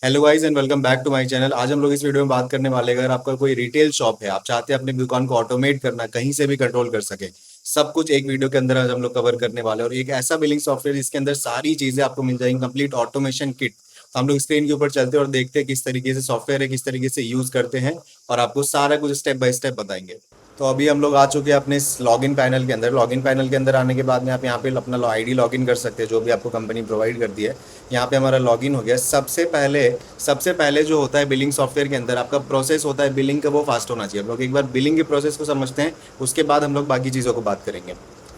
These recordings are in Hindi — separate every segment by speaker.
Speaker 1: Hello guys and welcome back to my channel. आज हम लोग इस वीडियो में बात करने वाले हैं, अगर आपका कोई रिटेल शॉप है, आप चाहते हैं अपनी दुकान को ऑटोमेट करना, कहीं से भी कंट्रोल कर सके, सब कुछ एक वीडियो के अंदर आज हम लोग कवर करने वाले हैं। और एक ऐसा बिलिंग सॉफ्टवेयर जिसके अंदर सारी चीजें आपको मिल जाएंगी, कंप्लीट ऑटोमेशन किट। तो हम लोग स्क्रीन के ऊपर चलते हैं और देखते हैं किस तरीके से सॉफ्टवेयर है, किस तरीके से यूज करते हैं, और आपको सारा कुछ स्टेप बाय स्टेप बताएंगे। तो अभी हम लोग आ चुके हैं अपने लॉगिन पैनल के अंदर। लॉगिन पैनल के अंदर आने के बाद में आप यहाँ पे अपना आईडी लॉगिन कर सकते हैं, जो भी आपको कंपनी प्रोवाइड करती है। यहाँ पे हमारा लॉगिन हो गया। सबसे पहले जो होता है बिलिंग सॉफ्टवेयर के अंदर आपका प्रोसेस होता है बिलिंग का, वो फास्ट होना चाहिए। हम लोग एक बार बिलिंग के प्रोसेस को समझते हैं, उसके बाद हम लोग बाकी चीज़ों को बात करेंगे।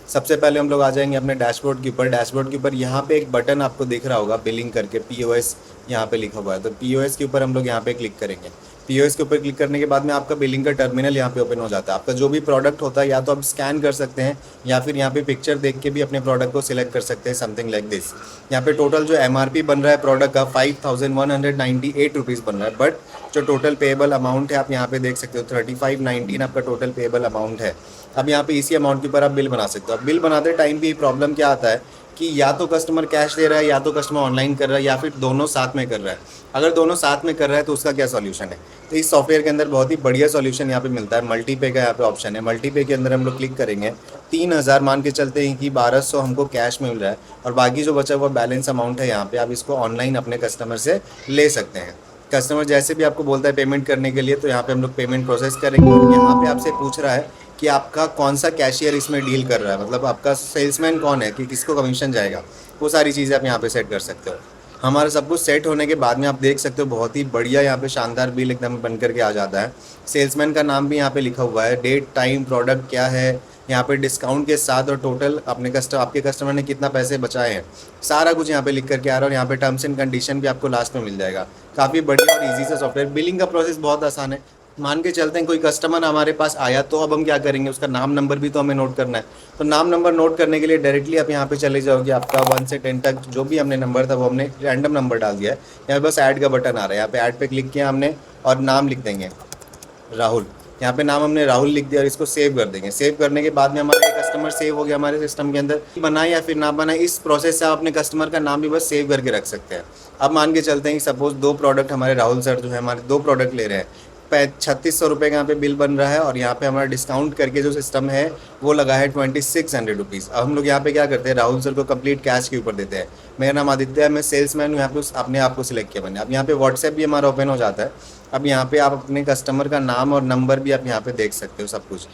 Speaker 1: सबसे पहले हम लोग आ जाएंगे अपने डैशबोर्ड के ऊपर। डैशबोर्ड के ऊपर यहाँ पे एक बटन आपको दिख रहा होगा बिलिंग करके, पीओएस यहाँ पे लिखा हुआ है। तो पीओएस के ऊपर हम लोग यहाँ पे क्लिक करेंगे। पीओएस के ऊपर क्लिक करने के बाद में आपका बिलिंग का टर्मिनल यहाँ पे ओपन हो जाता है। आपका जो भी प्रोडक्ट होता है, या तो आप स्कैन कर सकते हैं, या फिर यहाँ पे पिक्चर देख के भी अपने प्रोडक्ट को सिलेक्ट कर सकते हैं, समथिंग लाइक दिस। यहाँ पे टोटल जो एमआरपी बन रहा है प्रोडक्ट का 5198 रुपीज़ बन रहा है, बट जो टोटल पेएबल अमाउंट है आप यहाँ पे देख सकते हो 3519 आपका टोटल पेएबल अमाउंट है। अब यहाँ पे इसी अमाउंट के ऊपर आप बिल बना सकते हो। अब बिल बनाते टाइम भी प्रॉब्लम क्या आता है कि या तो कस्टमर कैश दे रहा है, या तो कस्टमर ऑनलाइन कर रहा है, या फिर दोनों साथ में कर रहा है। अगर दोनों साथ में कर रहा है तो उसका क्या सॉल्यूशन है? तो इस सॉफ्टवेयर के अंदर बहुत ही बढ़िया सॉल्यूशन यहाँ पे मिलता है। मल्टी पे का यहाँ पे ऑप्शन है। मल्टी पे के अंदर हम लोग क्लिक करेंगे। 3000 मान के चलते हैं कि 1200 हमको कैश में मिल रहा है, और बाकी जो बचा हुआ बैलेंस अमाउंट है यहाँ पे आप इसको ऑनलाइन अपने कस्टमर से ले सकते हैं। कस्टमर जैसे भी आपको बोलता है पेमेंट करने के लिए, तो यहाँ पे हम लोग पेमेंट प्रोसेस करेंगे। और यहाँ पे आपसे पूछ रहा है कि आपका कौन सा कैशियर इसमें डील कर रहा है, मतलब आपका सेल्समैन कौन है, कि किसको कमीशन जाएगा। वो सारी चीज़ें आप यहाँ पे सेट कर सकते हो। हमारा सब कुछ सेट होने के बाद में आप देख सकते हो बहुत ही बढ़िया यहाँ पे शानदार बिल एकदम बन करके आ जाता है। सेल्समैन का नाम भी यहाँ पे लिखा हुआ है, डेट, टाइम, प्रोडक्ट क्या है, यहाँ पे डिस्काउंट के साथ, और टोटल आपके कस्टमर ने कितना पैसे बचाए हैं, सारा कुछ यहाँ पे लिख करके आ रहा है। और यहाँ पे टर्म्स एंड कंडीशन भी आपको लास्ट में मिल जाएगा। काफ़ी बढ़िया और ईजी सा सॉफ्टवेयर। बिलिंग का प्रोसेस बहुत आसान है। मान के चलते हैं कोई कस्टमर हमारे पास आया, तो अब हम क्या करेंगे, उसका नाम नंबर भी तो हमें नोट करना है। तो नाम नंबर नोट करने के लिए डायरेक्टली आप यहाँ पे चले जाओगे। आपका 1 से 10 तक जो भी हमने नंबर था वो हमने रैंडम नंबर डाल दिया है। यहाँ पे बस ऐड का बटन आ रहा है, यहाँ पे ऐड पे क्लिक किया हमने, और नाम लिख देंगे राहुल। यहाँ पे नाम हमने राहुल लिख दिया और इसको सेव कर देंगे। सेव करने के बाद में हमारा कस्टमर सेव हो गया हमारे सिस्टम के अंदर। बनाए या फिर ना बनाए, इस प्रोसेस से आप अपने कस्टमर का नाम भी बस सेव करके रख सकते हैं। अब मान के चलते हैं कि सपोज 2 प्रोडक्ट हमारे राहुल सर जो है हमारे 2 प्रोडक्ट ले रहे हैं, 3600 रुपये का यहाँ पे बिल बन रहा है, और यहाँ पे हमारा डिस्काउंट करके जो सिस्टम है वो लगा है 2600 रुपीज़। अब हम लोग यहाँ पे क्या करते हैं, राहुल सर को कंप्लीट कैश के ऊपर देते हैं। मेरा नाम आदित्य है, मैं सेल्समैन हूँ। यहाँ पे अपने आप को सिलेक्ट किया मैंने। अब यहाँ पे व्हाट्सएप भी हमारा ओपन हो जाता है। अब यहाँ पे आप अपने कस्टमर का नाम और नंबर भी आप यहाँ पे देख सकते हो सब कुछ,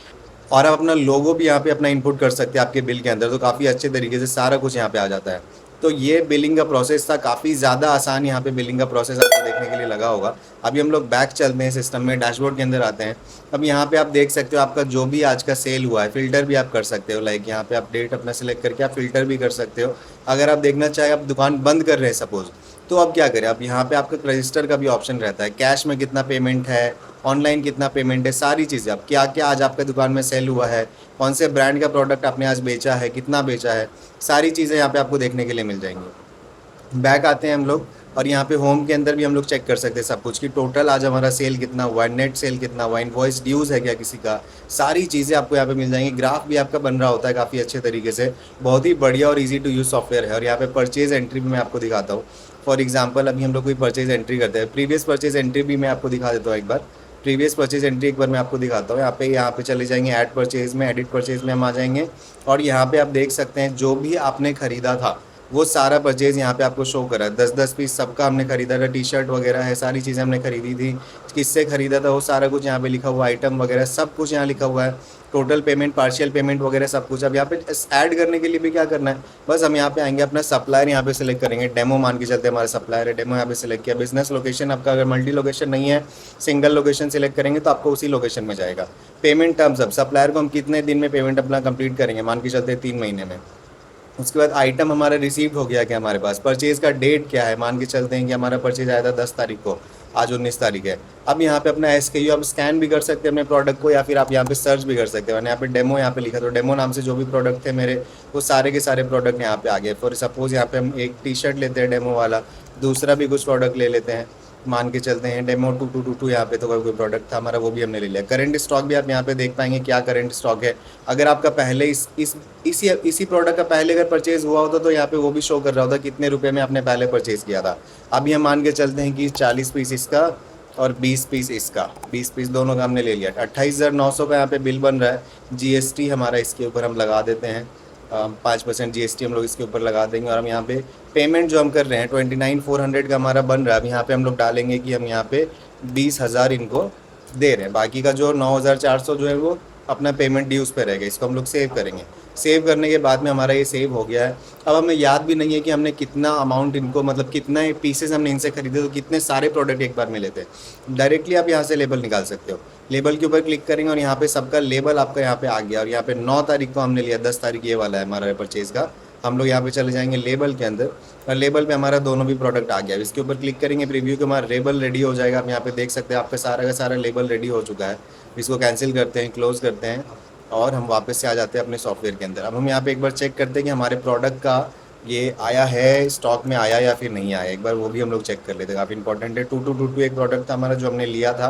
Speaker 1: और आप अपना लोगो भी यहाँ पे अपना इनपुट कर सकते हैं आपके बिल के अंदर। तो काफ़ी अच्छे तरीके से सारा कुछ यहाँ पे आ जाता है। तो ये बिलिंग का प्रोसेस था, काफ़ी ज़्यादा आसान यहाँ पे बिलिंग का प्रोसेस आपको देखने के लिए लगा होगा। अभी हम लोग बैक चलते हैं सिस्टम में, डैशबोर्ड के अंदर आते हैं। अब यहाँ पे आप देख सकते हो आपका जो भी आज का सेल हुआ है, फ़िल्टर भी आप कर सकते हो। लाइक यहाँ पे आप डेट अपना सेलेक्ट करके आप फ़िल्टर भी कर सकते हो। अगर आप देखना चाहें, आप दुकान बंद कर रहे हैं सपोज़, तो अब क्या करें, अब यहाँ पे आपका रजिस्टर का भी ऑप्शन रहता है, कैश में कितना पेमेंट है, ऑनलाइन कितना पेमेंट है, सारी चीज़ें आप क्या क्या आज आपका दुकान में सेल हुआ है, कौन से ब्रांड का प्रोडक्ट आपने आज बेचा है, कितना बेचा है, सारी चीज़ें यहाँ पे आपको देखने के लिए मिल जाएंगी। बैक आते हैं हम लोग, और यहाँ पे होम के अंदर भी हम लोग चेक कर सकते हैं सब कुछ, कि टोटल आज हमारा सेल कितना हुआ है, नेट सेल कितना हुआ है, इनवॉइस ड्यूज़ है क्या किसी का, सारी चीज़ें आपको यहाँ पे मिल जाएंगी। ग्राफ भी आपका बन रहा होता है काफ़ी अच्छे तरीके से। बहुत ही बढ़िया और इजी टू यूज़ सॉफ्टवेयर है। और यहाँ पे परचेज एंट्री भी मैं आपको दिखाता हूँ। फॉर एग्जाम्पल अभी हम लोग कोई परचेज एंट्री करते हैं, प्रीवियस परचेज एंट्री भी मैं आपको दिखा देता हूँ एक बार। प्रीवियस परचेज एंट्री एक बार मैं आपको दिखाता हूँ। यहाँ पे चले जाएंगे ऐड परचेज में, एडिट परचेज में हम आ जाएंगे, और यहाँ पे आप देख सकते हैं जो भी आपने ख़रीदा था वो सारा परचेज़ यहाँ पे आपको शो करा है। 10-10 पीस सबका हमने खरीदा था, टी शर्ट वगैरह है, सारी चीज़ें हमने खरीदी थी, किससे खरीदा था वो सारा कुछ यहाँ पे लिखा हुआ, आइटम वगैरह सब कुछ यहाँ लिखा हुआ है, टोटल पेमेंट, पार्शियल पेमेंट वगैरह सब कुछ। अब यहाँ पे ऐड करने के लिए भी क्या करना है, बस हम यहाँ पे आएंगे, अपना सप्लायर यहाँ पे सिलेक्ट करेंगे। डेमो मान के चलते हमारा सप्लायर है, डेमो यहाँ पे सिलेक्ट किया। बिजनेस लोकेशन आपका अगर मल्टी लोकेशन नहीं है, सिंगल लोकेशन सिलेक्ट करेंगे तो आपको उसी लोकेशन में जाएगा। पेमेंट टर्म्स, अब सप्लायर को हम कितने दिन में पेमेंट अपना कंप्लीट करेंगे, मान के चलते 3 महीने में। उसके बाद आइटम हमारा रिसीव हो गया क्या हमारे पास, परचेज़ का डेट क्या है, मान के चलते हैं कि हमारा परचेज आया था 10 तारीख को, आज 19 तारीख है। अब यहाँ पे अपना SKU आप स्कैन भी कर सकते हैं अपने प्रोडक्ट को, या फिर आप यहाँ पे सर्च भी कर सकते हैं। मैंने यहाँ पे डेमो यहाँ पे लिखा, तो डेमो नाम से जो भी प्रोडक्ट थे मेरे, वो सारे के सारे प्रोडक्ट यहाँ पे आ गए। फॉर सपोज़ यहाँ पे हम एक टी शर्ट लेते हैं डेमो वाला, दूसरा भी कुछ प्रोडक्ट ले लेते हैं। मान के चलते हैं डेमो 2222 यहाँ पे तो कोई प्रोडक्ट था हमारा, वो भी हमने ले लिया। करंट स्टॉक भी आप यहाँ पे देख पाएंगे क्या करंट स्टॉक है। अगर आपका पहले इसी प्रोडक्ट का पहले अगर परचेज हुआ होता तो यहाँ पे वो भी शो कर रहा होता कितने रुपए में आपने पहले परचेज किया था। अभी हम मान के चलते हैं कि 40 पीस इसका और 20 पीस इसका, 20 पीस दोनों का हमने ले लिया। 28,900 का यहाँ पे बिल बन रहा है। जीएसटी हमारा इसके ऊपर हम लगा देते हैं, 5% जीएसटी हम लोग इसके ऊपर लगा देंगे। और हम यहाँ पे पेमेंट जो हम कर रहे हैं 29,400 का हमारा बन रहा है। अब यहाँ पे हम लोग डालेंगे कि हम यहाँ पे 20,000 इनको दे रहे हैं, बाकी का जो 9,400 जो है वो अपना पेमेंट ड्यूज पे रहेगा। इसको हम लोग सेव करेंगे। सेव करने के बाद में हमारा ये सेव हो गया है। अब हमें याद भी नहीं है कि हमने कितना अमाउंट इनको, मतलब कितना पीसेस हमने इनसे खरीदे, तो कितने सारे प्रोडक्ट एक बार में लेते हैं। डायरेक्टली आप यहाँ से लेबल निकाल सकते हो। लेबल के ऊपर क्लिक करेंगे और यहाँ पे सबका लेबल आपका यहाँ पे आ गया। और यहाँ पे 9 तारीख को हमने लिया, 10 तारीख ये वाला है हमारा परचेज़ का। हम लोग यहाँ पे चले जाएंगे लेबल के अंदर और लेबल पे हमारा दोनों भी प्रोडक्ट आ गया। इसके ऊपर क्लिक करेंगे प्रीव्यू के, हमारा लेबल रेडी हो जाएगा। आप यहाँ पे देख सकते हैं आपका सारा का सारा लेबल रेडी हो चुका है। इसको कैंसिल करते हैं, क्लोज करते हैं और हम वापस से आ जाते हैं अपने सॉफ्टवेयर के अंदर। अब हम यहाँ पे एक बार चेक करते हैं कि हमारे प्रोडक्ट का ये आया है, स्टॉक में आया या फिर नहीं आया, एक बार वो भी हम लोग चेक कर लेते हैं। काफ़ी इंपॉर्टेंट है। 2222 एक प्रोडक्ट था हमारा जो हमने लिया था।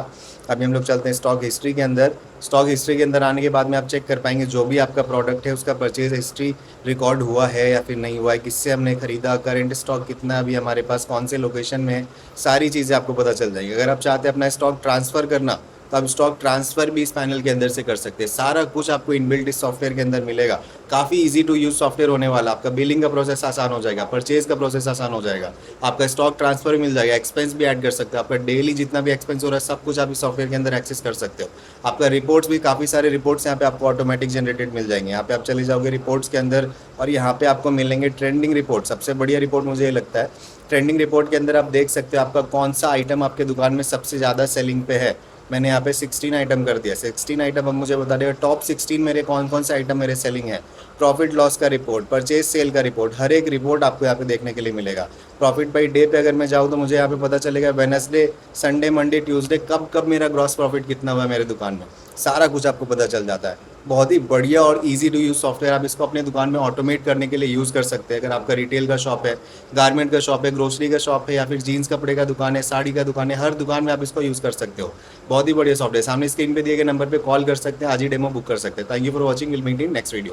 Speaker 1: अभी हम लोग चलते हैं स्टॉक हिस्ट्री के अंदर। स्टॉक हिस्ट्री के अंदर आने के बाद में आप चेक कर पाएंगे जो भी आपका प्रोडक्ट है उसका परचेज हिस्ट्री रिकॉर्ड हुआ है या फिर नहीं हुआ है, किससे हमने खरीदा, करंट स्टॉक कितना अभी हमारे पास, कौन से लोकेशन में है, सारी चीज़ें आपको पता चल जाएंगी। अगर आप चाहते हैं अपना स्टॉक ट्रांसफ़र करना तो आप स्टॉक ट्रांसफ़र भी इस पैनल के अंदर से कर सकते हैं। सारा कुछ आपको इनबिल्ट इस सॉफ्टवेयर के अंदर मिलेगा। काफ़ी इजी टू यूज़ सॉफ्टवेयर होने वाला। आपका बिलिंग का प्रोसेस आसान हो जाएगा, परचेज़ का प्रोसेस आसान हो जाएगा, आपका स्टॉक ट्रांसफ़र मिल जाएगा, एक्सपेंस भी ऐड कर सकते हो। आपका डेली जितना भी एक्सपेंस हो रहा है सब कुछ आप इस सॉफ्टवेयर के अंदर एक्सेस कर सकते हो। आपका रिपोर्ट्स भी, काफ़ी सारे रिपोर्ट्स यहाँ पे आपको ऑटोमेटिक जनरेटेड मिल जाएंगे। यहाँ पे आप चले जाओगे रिपोर्ट्स के अंदर और यहाँ पे आपको मिलेंगे ट्रेंडिंग रिपोर्ट। सबसे बढ़िया रिपोर्ट मुझे ये लगता है। ट्रेंडिंग रिपोर्ट के अंदर आप देख सकते हो आपका कौन सा आइटम आपके दुकान में सबसे ज़्यादा सेलिंग पे है। मैंने यहाँ पे 16 आइटम कर दिया। 16 आइटम अब मुझे बता देगा टॉप 16 मेरे कौन कौन से आइटम मेरे सेलिंग है। प्रॉफिट लॉस का रिपोर्ट, परचेज सेल का रिपोर्ट, हर एक रिपोर्ट आपको यहाँ पे देखने के लिए मिलेगा। प्रॉफिट बाई डे पे अगर मैं जाऊँ तो मुझे यहाँ पे पता चलेगा वेडनेसडे, संडे, मंडे, ट्यूसडे कब कब मेरा ग्रॉस प्रॉफिट कितना हुआ है मेरे दुकान में, सारा कुछ आपको पता चल जाता है। बहुत ही बढ़िया और इजी टू यूज़ सॉफ्टवेयर। आप इसको अपने दुकान में ऑटोमेट करने के लिए यूज़ कर सकते हैं। अगर आपका रिटेल का शॉप है, गारमेंट का शॉप है, ग्रोसरी का शॉप है या फिर जीन्स कपड़े का दुकान है, साड़ी का दुकान है, हर दुकान में आप इसको यूज़ कर सकते हो। बहुत ही बढ़िया सॉफ्टवेयर। सामने स्क्रीन पे दिए गए नंबर पे कॉल कर सकते हैं, आज ही डेमो बुक कर सकते हैं। Thank you for watching, will meet in next video.